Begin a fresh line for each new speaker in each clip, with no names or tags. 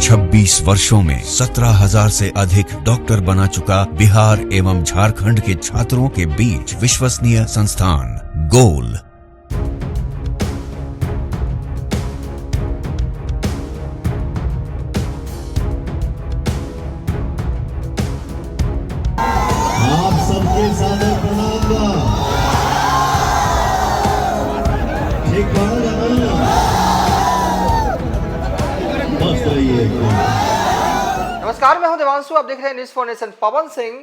26 वर्षों में 17,000 से अधिक डॉक्टर बना चुका बिहार एवं झारखंड के छात्रों के बीच विश्वसनीय संस्थान गोल।
आप सबके सादर प्रणाम। ठीक मस्त रहिए।
नमस्कार, मैं हूं देवांशु। आप देख रहे हैं news for nation. Pawan Singh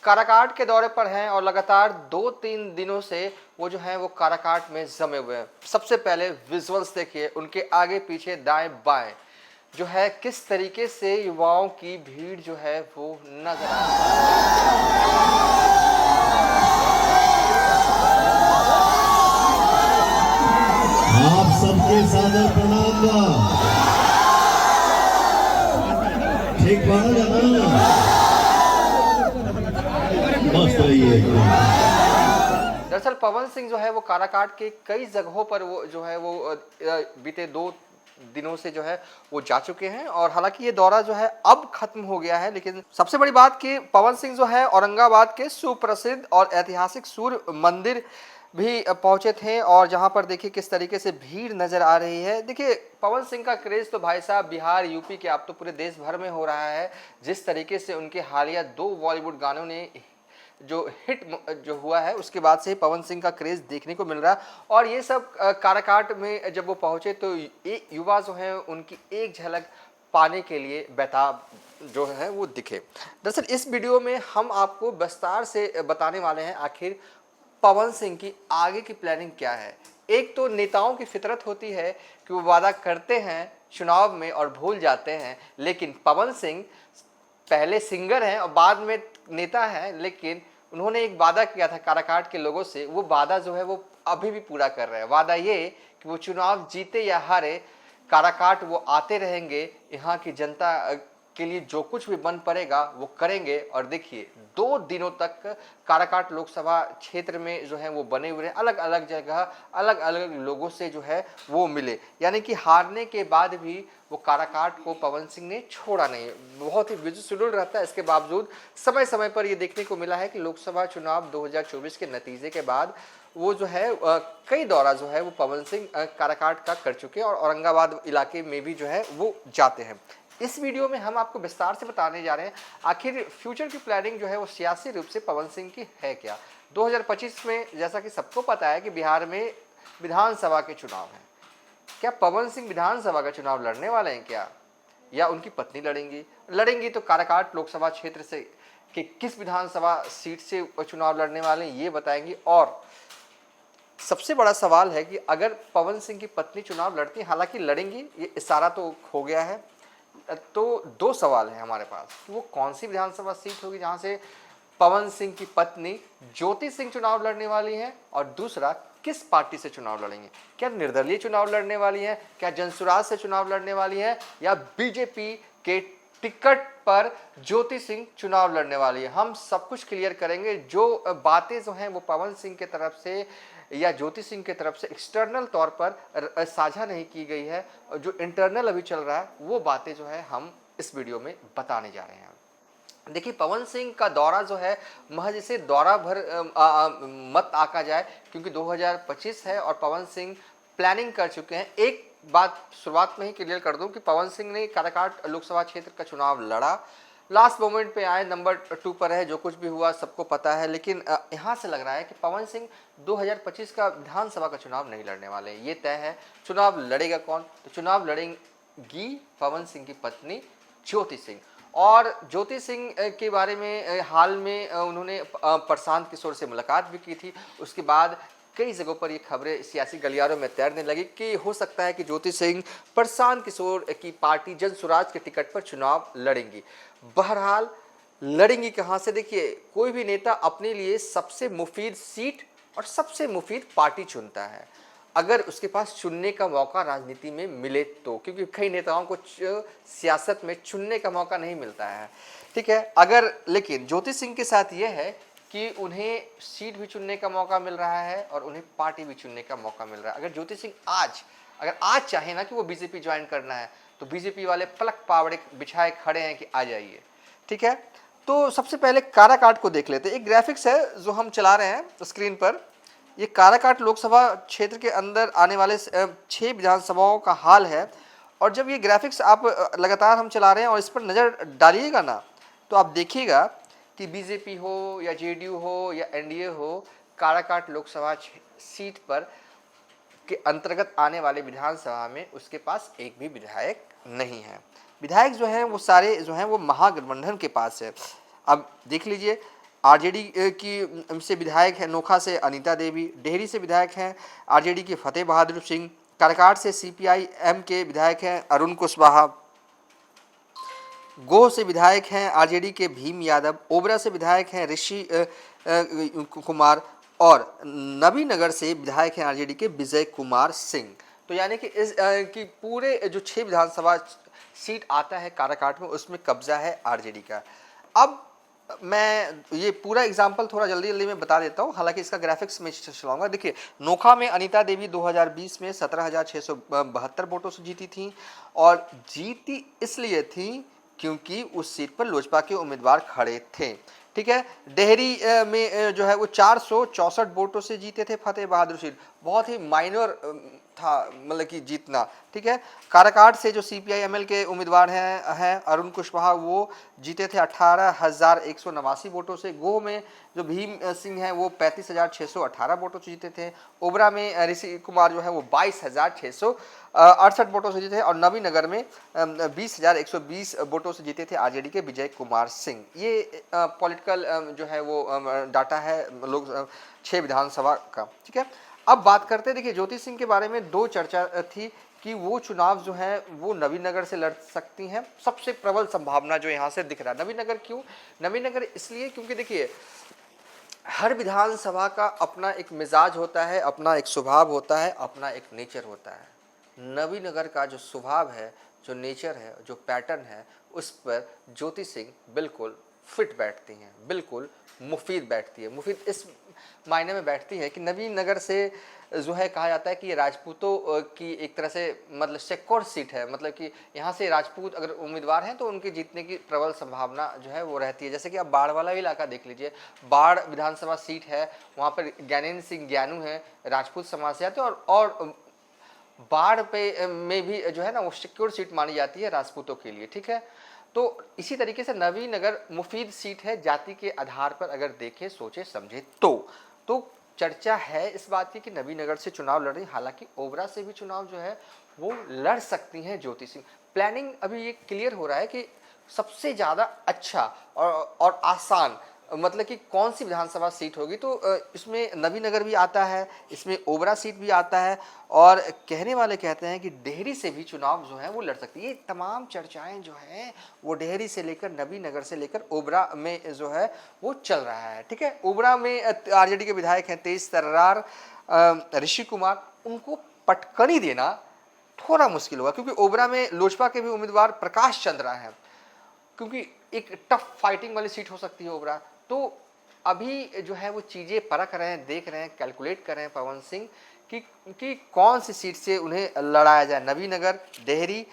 Karakat के दौरे पर हैं और लगातार 2-3 दिनों से वो जो है वो काराकाट में जमे हुए हैं। सबसे पहले विजुअल्स देखिए, उनके आगे पीछे दाएं बाएं जो है किस तरीके से युवाओं की भीड़ जो है वो नजर आ रही है।
आप सबके सादर प्रणाम। ठीक मस्त रहिए।
दरअसल पवन सिंह जो है वो काराकाट के कई जगहों पर वो जो है वो बीते 2 दिनों से जो है वो जा चुके हैं और हालांकि ये दौरा जो है अब खत्म हो गया है। लेकिन सबसे बड़ी बात कि पवन सिंह जो है औरंगाबाद के सुप्रसिद्ध और ऐतिहासिक सूर्य मंदिर भी पहुंचे थे और जहां पर देखिए किस तरीके से भीड़ नजर आ रही है। देखिए पवन सिंह का क्रेज तो भाई साहब बिहार यूपी के अब तो पूरे देश भर में हो रहा है। जिस तरीके से उनके हालिया 2 बॉलीवुड गानों ने जो हिट जो हुआ है उसके बाद से पवन सिंह का क्रेज देखने को मिल रहा है। और ये सब काराकाट में जब वो पहुंचे तो युवा जो है उनकी एक झलक पाने के लिए बेताब जो है वो दिखे। दरअसल इस वीडियो में हम आपको विस्तार से बताने वाले हैं आखिर पवन सिंह की आगे की प्लानिंग क्या है। एक तो नेताओं की फितरत होती है कि वो वादा करते हैं चुनाव में और भूल जाते हैं, लेकिन पवन सिंह पहले सिंगर हैं और बाद में नेता हैं। लेकिन उन्होंने एक वादा किया था काराकाट के लोगों से, वो वादा जो है वो अभी भी पूरा कर रहे हैं। वादा ये कि वो चुनाव जीते या हारे काराकाट वो आते रहेंगे, यहाँ की जनता के लिए जो कुछ भी बन पड़ेगा वो करेंगे। और देखिए 2 दिनों तक काराकाट लोकसभा क्षेत्र में जो है वो बने हुए हैं, अलग अलग जगह अलग अलग लोगों से जो है वो मिले। यानी कि हारने के बाद भी वो काराकाट को पवन सिंह ने छोड़ा नहीं। बहुत ही बिजी शेड्यूल रहता है, इसके बावजूद समय समय पर ये देखने को मिला है कि लोकसभा चुनाव 2024 के नतीजे के बाद वो जो है कई दौरा जो है वो पवन सिंह काराकाट का कर चुके हैं और औरंगाबाद इलाके में भी जो है वो जाते हैं। इस वीडियो में हम आपको विस्तार से बताने जा रहे हैं आखिर फ्यूचर की प्लानिंग जो है वो सियासी रूप से पवन सिंह की है क्या। 2025 में जैसा कि सबको पता है कि बिहार में विधानसभा के चुनाव हैं। क्या पवन सिंह विधानसभा का चुनाव लड़ने वाले हैं क्या, या उनकी पत्नी लड़ेंगी तो काराकाट लोकसभा क्षेत्र से कि किस विधानसभा सीट से चुनाव लड़ने वाले हैं ये बताएंगी। और सबसे बड़ा सवाल है कि अगर पवन सिंह की पत्नी चुनाव लड़ती, हालांकि लड़ेंगी ये इशारा तो हो गया है, तो 2 सवाल हैं हमारे पास कि वो कौन सी विधानसभा सीट होगी जहां से पवन सिंह की पत्नी ज्योति सिंह चुनाव लड़ने वाली हैं, और दूसरा किस पार्टी से चुनाव लड़ेंगे। क्या निर्दलीय चुनाव लड़ने वाली हैं, क्या जनसुराज से चुनाव लड़ने वाली हैं, या बीजेपी के टिकट पर ज्योति सिंह चुनाव लड़ने वाली है। हम सब कुछ क्लियर करेंगे। जो बातें जो हैं वो पवन सिंह के तरफ से या ज्योति सिंह की तरफ से एक्सटर्नल तौर पर साझा नहीं की गई है, जो इंटरनल अभी चल रहा है वो बातें जो है हम इस वीडियो में बताने जा रहे हैं। देखिए पवन सिंह का दौरा जो है महज इसे दौरा भर मत आका जाए, क्योंकि 2025 है और पवन सिंह प्लानिंग कर चुके हैं। एक बात शुरुआत में ही क्लियर कर दूं कि पवन सिंह ने काराकाट लोकसभा क्षेत्र का चुनाव लड़ा, लास्ट मोमेंट पे आए, नंबर 2 पर है। जो कुछ भी हुआ सबको पता है। लेकिन यहाँ से लग रहा है कि पवन सिंह 2025 का विधानसभा का चुनाव नहीं लड़ने वाले, ये तय है। चुनाव लड़ेगा कौन, तो चुनाव लड़ेंगी पवन सिंह की पत्नी ज्योति सिंह। और ज्योति सिंह के बारे में हाल में उन्होंने प्रशांत किशोर से मुलाकात भी की थी। उसके बाद कई जगहों पर ये खबरें सियासी गलियारों में तैरने लगी कि हो सकता है कि ज्योति सिंह प्रशांत किशोर की पार्टी जनसुराज के टिकट पर चुनाव लड़ेंगी। बहरहाल लड़ेंगी कहां से, देखिए कोई भी नेता अपने लिए सबसे मुफीद सीट और सबसे मुफीद पार्टी चुनता है, अगर उसके पास चुनने का मौका राजनीति में मिले तो, क्योंकि कई नेताओं को सियासत में चुनने का मौका नहीं मिलता है। ठीक है, अगर लेकिन ज्योति सिंह के साथ ये है कि उन्हें सीट भी चुनने का मौका मिल रहा है और उन्हें पार्टी भी चुनने का मौका मिल रहा है। अगर ज्योति सिंह आज अगर आज चाहे ना कि वो बीजेपी ज्वाइन करना है तो बीजेपी वाले पलक पावड़े बिछाए खड़े हैं कि आ जाइए, ठीक है। तो सबसे पहले काराकाट को देख लेते हैं। एक ग्राफिक्स है जो हम चला रहे हैं स्क्रीन पर। ये काराकाट लोकसभा क्षेत्र के अंदर आने वाले 6 विधानसभाओं का हाल है। और जब ये ग्राफिक्स आप लगातार हम चला रहे हैं और इस पर नज़र डालिएगा ना, तो आप देखिएगा कि बीजेपी हो या जेडीयू हो या एनडीए हो, काराकाट लोकसभा सीट पर के अंतर्गत आने वाले विधानसभा में उसके पास एक भी विधायक नहीं है। विधायक जो हैं वो सारे जो हैं वो महागठबंधन के पास है। अब देख लीजिए, आरजेडी की से विधायक है नोखा से अनीता देवी, डेहरी से विधायक हैं आरजेडी के फतेह बहादुर सिंह, काराकाट से सीपीआई-एम के विधायक हैं अरुण कुशवाहा, गोह से विधायक हैं आरजेडी के भीम यादव, ओबरा से विधायक हैं ऋषि कुमार और नबीनगर से विधायक हैं आरजेडी के विजय कुमार सिंह। तो यानी कि इस कि पूरे जो 6 विधानसभा सीट आता है काराकाट में, उसमें कब्जा है आरजेडी का। अब मैं ये पूरा एग्जाम्पल थोड़ा जल्दी में बता देता हूँ, हालांकि इसका ग्राफिक्स में चलाऊंगा। देखिए, नोखा में अनीता देवी 2020 में 17,672 वोटों से जीती थी और जीती इसलिए थी क्योंकि उस सीट पर लोजपा के उम्मीदवार खड़े थे, ठीक है। डेहरी में जो है वो 464 वोटों से जीते थे फतेह बहादुर सिंह, बहुत ही माइनर था मतलब कि जीतना, ठीक है। काराकाट से जो सीपीआई-एमएल के उम्मीदवार हैं अरुण कुशवाहा, वो जीते थे 18,189 वोटों से। गोह में जो भीम सिंह हैं वो 35,618 वोटों से जीते थे। ओबरा में ऋषि कुमार जो है वो 22,668 वोटों से जीते थे और नबीनगर में 20,120 वोटों से जीते थे आरजेडी के विजय कुमार सिंह। ये पॉलिटिकल जो है वो डाटा है लोग 6 विधानसभा का, ठीक है। अब बात करते हैं, देखिए ज्योति सिंह के बारे में 2 चर्चा थी कि वो चुनाव जो है वो नबीनगर से लड़ सकती हैं। सबसे प्रबल संभावना जो यहाँ से दिख रहा है, नबीनगर क्यों? नबीनगर इसलिए क्योंकि देखिए हर विधानसभा का अपना एक मिजाज होता है, अपना एक स्वभाव होता है, अपना एक नेचर होता है। नबीनगर का जो स्वभाव है, जो नेचर है, जो पैटर्न है, उस पर ज्योति सिंह बिल्कुल फिट बैठती हैं, बिल्कुल मुफीद बैठती है। मुफीद इस मायने में बैठती है कि नबीनगर से जो है कहा जाता है कि ये राजपूतों की एक तरह से मतलब सिक्योर सीट है, मतलब कि यहाँ से राजपूत अगर उम्मीदवार हैं तो उनके जीतने की प्रबल संभावना जो है वो रहती है। जैसे कि आप बाढ़ वाला इलाका देख लीजिए, बाढ़ विधानसभा सीट है, वहाँ पर ज्ञानेंद्र सिंह ज्ञानू हैं, राजपूत समाज से आते हैं और बाढ़ पे में भी जो है ना वो सिक्योर सीट मानी जाती है राजपूतों के लिए, ठीक है। तो इसी तरीके से नबीनगर मुफीद सीट है जाति के आधार पर, अगर देखें सोचे समझे तो चर्चा है इस बात की कि नबीनगर से चुनाव लड़ रही। हालांकि ओबरा से भी चुनाव जो है वो लड़ सकती हैं ज्योति सिंह। प्लानिंग अभी ये क्लियर हो रहा है कि सबसे ज़्यादा अच्छा और आसान मतलब कि कौन सी विधानसभा सीट होगी, तो इसमें नबीनगर भी आता है, इसमें ओबरा सीट भी आता है और कहने वाले कहते हैं कि डेहरी से भी चुनाव जो है वो लड़ सकती है। ये तमाम चर्चाएं जो हैं वो डेहरी से लेकर नबीनगर से लेकर ओबरा में जो है वो चल रहा है, ठीक है। ओबरा में आरजेडी के विधायक हैं तेज तर्रार, ऋषि कुमार, उनको पटकनी देना थोड़ा मुश्किल होगा क्योंकि ओबरा में लोजपा के भी उम्मीदवार प्रकाश चंद्रा हैं, क्योंकि एक टफ फाइटिंग वाली सीट हो सकती है ओबरा। तो अभी जो है वो चीज़ें परख रहे हैं, देख रहे हैं, कैलकुलेट कर रहे हैं पवन सिंह कि कौन सी सीट से उन्हें लड़ाया जाए, नबीनगर, डेहरी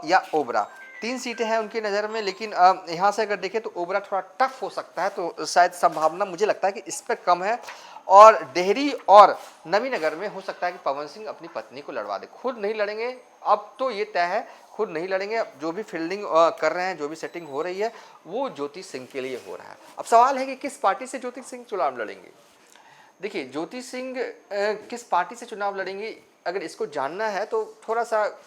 या ओबरा। 3 सीटें हैं उनकी नज़र में, लेकिन यहाँ से अगर देखें तो ओबरा थोड़ा टफ हो सकता है, तो शायद संभावना मुझे लगता है कि इस पर कम है। और डेहरी और नबीनगर में हो सकता है कि पवन सिंह अपनी पत्नी को लड़वा दे, खुद नहीं लड़ेंगे, अब तो ये तय है खुद नहीं लड़ेंगे। अब जो भी फील्डिंग कर रहे हैं, जो भी सेटिंग हो रही है वो ज्योति सिंह के लिए हो रहा है। अब सवाल है कि किस पार्टी से ज्योति सिंह चुनाव लड़ेंगे। देखिए ज्योति सिंह किस पार्टी से चुनाव लड़ेंगे, अगर इसको जानना है तो थोड़ा सा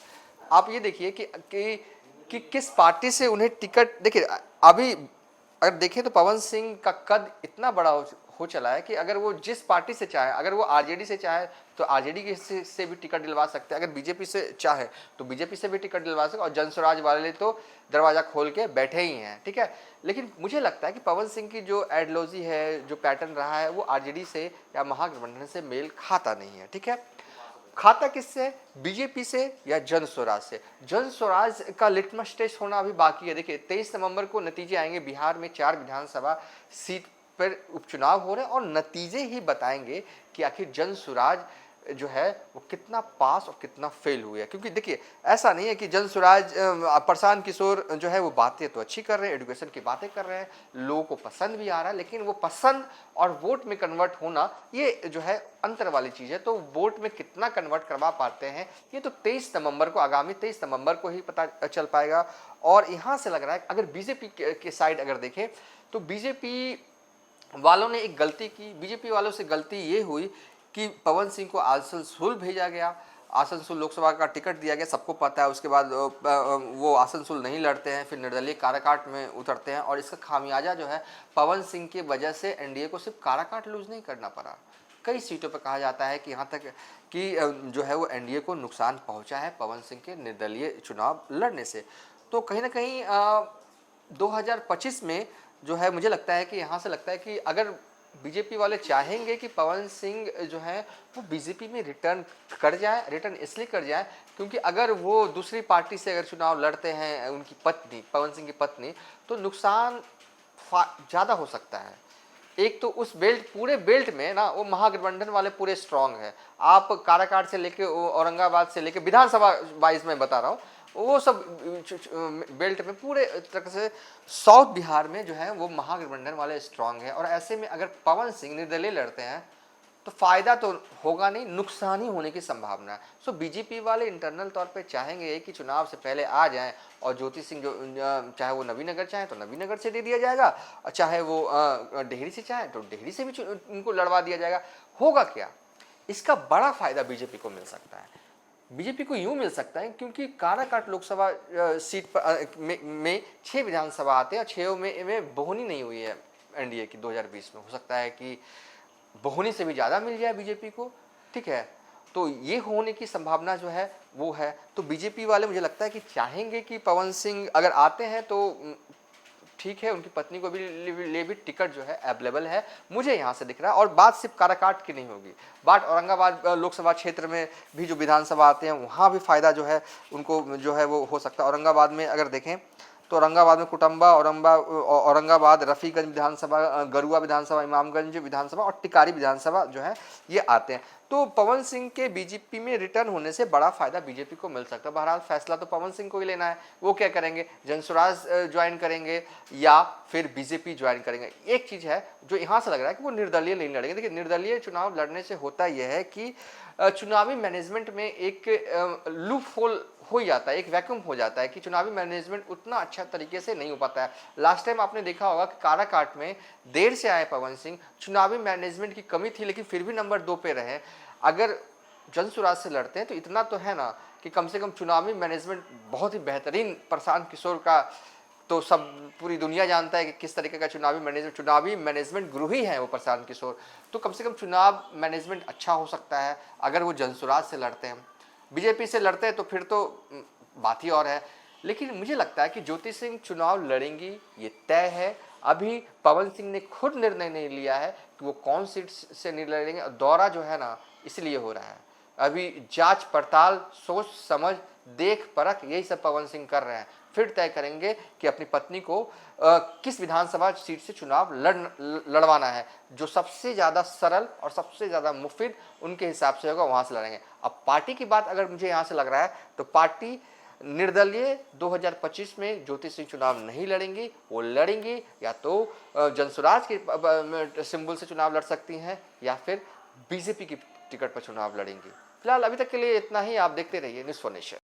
आप ये देखिए कि किस पार्टी से उन्हें टिकट। देखिए अभी अगर देखें तो पवन सिंह का कद इतना बड़ा हो चला है कि अगर वो जिस पार्टी से चाहे, अगर वो आरजेडी से चाहे तो आरजेडी से भी टिकट दिलवा सकते हैं, अगर बीजेपी से चाहे तो बीजेपी से भी टिकट दिलवा सकते हैं, और जनस्वराज वाले तो दरवाज़ा खोल के बैठे ही हैं, ठीक है। लेकिन मुझे लगता है कि पवन सिंह की जो आइडियोलॉजी है, जो पैटर्न रहा है, वो आरजेडी से या महागठबंधन से मेल खाता नहीं है, ठीक है। खाता किससे, बीजेपी से या जनस्वराज से। जनस्वराज का लिटमस टेस्ट होना अभी बाकी है। देखिए 23 नवंबर को नतीजे आएंगे, बिहार में 4 विधानसभा सीट पर उपचुनाव हो रहे हैं और नतीजे ही बताएंगे कि आखिर जनस्वराज जो है वो कितना पास और कितना फेल हुए हैं। क्योंकि देखिए ऐसा नहीं है कि जन स्वराज प्रशांत किशोर जो है वो बातें तो अच्छी कर रहे हैं, एजुकेशन की बातें कर रहे हैं, लोगों को पसंद भी आ रहा है, लेकिन वो पसंद और वोट में कन्वर्ट होना ये जो है अंतर वाली चीज़ है। तो वोट में कितना कन्वर्ट करवा पाते हैं ये तो 23 नवंबर को, आगामी 23 नवंबर को ही पता चल पाएगा। और यहाँ से लग रहा है अगर बीजेपी के साइड अगर देखें तो बीजेपी वालों ने एक गलती की। बीजेपी वालों से गलती ये हुई कि पवन सिंह को आसनसोल भेजा गया, आसनसोल लोकसभा का टिकट दिया गया, सबको पता है। उसके बाद वो आसनसोल नहीं लड़ते हैं, फिर निर्दलीय काराकाट में उतरते हैं और इसका खामियाजा जो है पवन सिंह की वजह से एनडीए को सिर्फ काराकाट लूज नहीं करना पड़ा, कई सीटों पर कहा जाता है कि यहाँ तक कि जो है वो एनडीए को नुकसान पहुँचा है पवन सिंह के निर्दलीय चुनाव लड़ने से। तो कहीं ना कहीं 2025 में जो है मुझे लगता है कि यहाँ से लगता है कि अगर बीजेपी वाले चाहेंगे कि पवन सिंह जो है वो बीजेपी में रिटर्न कर जाए, रिटर्न इसलिए कर जाए क्योंकि अगर वो दूसरी पार्टी से अगर चुनाव लड़ते हैं उनकी पत्नी, पवन सिंह की पत्नी, तो नुकसान ज़्यादा हो सकता है। एक तो उस बेल्ट, पूरे बेल्ट में ना वो महागठबंधन वाले पूरे स्ट्रांग है। आप काराकाट से लेके औरंगाबाद से लेके विधानसभा वाइज में बता रहा हूँ, वो सब बेल्ट में पूरे तरह से साउथ बिहार में जो है वो महागठबंधन वाले स्ट्रांग है। और ऐसे में अगर पवन सिंह निर्दलीय लड़ते हैं तो फायदा तो होगा नहीं, नुकसान ही होने की संभावना है। सो बीजेपी वाले इंटरनल तौर पे चाहेंगे कि चुनाव से पहले आ जाएं और ज्योति सिंह जो चाहे वो नवीनगर चाहे तो नवीनगर से दे दिया जाएगा, और चाहे वो डेहरी से चाहे तो डेहरी से भी उनको लड़वा दिया जाएगा। होगा क्या, इसका बड़ा फायदा बीजेपी को मिल सकता है। बीजेपी को यूं मिल सकता है क्योंकि काराकाट लोकसभा सीट पर में 6 विधानसभा आते हैं और 6 में बहुनी नहीं हुई है एनडीए की 2020 में। हो सकता है कि बहुनी से भी ज़्यादा मिल जाए बीजेपी को, ठीक है। तो ये होने की संभावना जो है वो है। तो बीजेपी वाले मुझे लगता है कि चाहेंगे कि पवन सिंह अगर आते हैं तो ठीक है, उनकी पत्नी को भी ले भी टिकट जो है अवेलेबल है, मुझे यहाँ से दिख रहा है। और बात सिर्फ काराकाट की नहीं होगी, बात औरंगाबाद लोकसभा क्षेत्र में भी जो विधानसभा आते हैं वहाँ भी फायदा जो है उनको जो है वो हो सकता है। औरंगाबाद में अगर देखें तो औरंगाबाद में कुटुंबा, औरंगाबाद, रफ़ीगंज विधानसभा, गरुआ विधानसभा, इमामगंज विधानसभा और टिकारी विधानसभा जो है ये आते हैं। तो पवन सिंह के बीजेपी में रिटर्न होने से बड़ा फायदा बीजेपी को मिल सकता है। बहरहाल फैसला तो पवन सिंह को ही लेना है, वो क्या करेंगे, जनसुराज ज्वाइन करेंगे या फिर बीजेपी ज्वाइन करेंगे। एक चीज़ है जो यहाँ से लग रहा है कि वो निर्दलीय नहीं लड़ेंगे। देखिए निर्दलीय चुनाव लड़ने से होता यह है कि चुनावी मैनेजमेंट में एक लूप होल हो जाता है, एक वैक्यूम हो जाता है कि चुनावी मैनेजमेंट उतना अच्छा तरीके से नहीं हो पाता है। लास्ट टाइम आपने देखा होगा कि काराकाट में देर से आए पवन सिंह, चुनावी मैनेजमेंट की कमी थी लेकिन फिर भी नंबर 2 पे रहे। अगर जनसुराज से लड़ते हैं तो इतना तो है ना कि कम से कम चुनावी मैनेजमेंट बहुत ही बेहतरीन, प्रशांत किशोर का तो सब पूरी दुनिया जानता है कि किस तरीके का चुनावी मैनेजमेंट गुरु ही है वो प्रशांत किशोर। तो कम से कम चुनाव मैनेजमेंट अच्छा हो सकता है अगर वो जनसुराज से लड़ते हैं। बीजेपी से लड़ते हैं तो फिर तो बात ही और है। लेकिन मुझे लगता है कि ज्योति सिंह चुनाव लड़ेंगी, ये तय है। अभी पवन सिंह ने खुद निर्णय नहीं लिया है कि वो कौन सीट से नहीं लड़ेंगे। दौरा जो है ना इसलिए हो रहा है, अभी जांच पड़ताल, सोच समझ, देख परख यही सब पवन सिंह कर रहे हैं। फिर तय करेंगे कि अपनी पत्नी को किस विधानसभा सीट से चुनाव लड़वाना है। जो सबसे ज़्यादा सरल और सबसे ज़्यादा मुफिद उनके हिसाब से होगा, वहाँ से लड़ेंगे। अब पार्टी की बात अगर मुझे यहाँ से लग रहा है तो पार्टी निर्दलीय 2025 में ज्योति सिंह चुनाव नहीं लड़ेंगी, वो लड़ेंगी या तो जनसुराज के सिंबल से चुनाव लड़ सकती हैं या फिर बीजेपी की टिकट पर चुनाव लड़ेंगी। फिलहाल अभी तक के लिए इतना ही। आप देखते रहिए न्यूज़ फॉर नेशन।